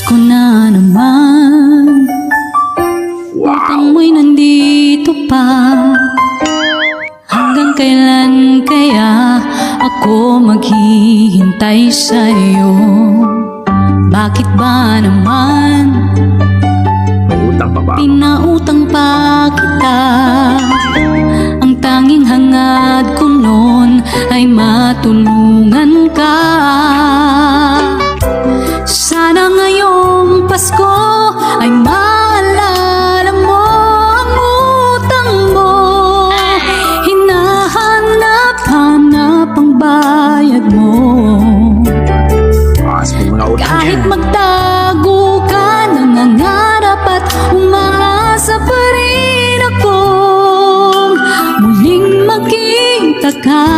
Pasko na naman, utang mo'y nandito pa. Hanggang kailan kaya ako maghihintay sa'yo? Bakit ba naman May utang pa ba? pinautang pa kita? Ang tanging hangad ko noon ay matulungan ka. Sana ngayong Pasko ay maalala mo ang utang mo. Hinahanap-hanap ang bayad mo. Taas mo mga utang Kahit niya. magtago ka, nangangarap at umaasa pa rin akong muling makita ka.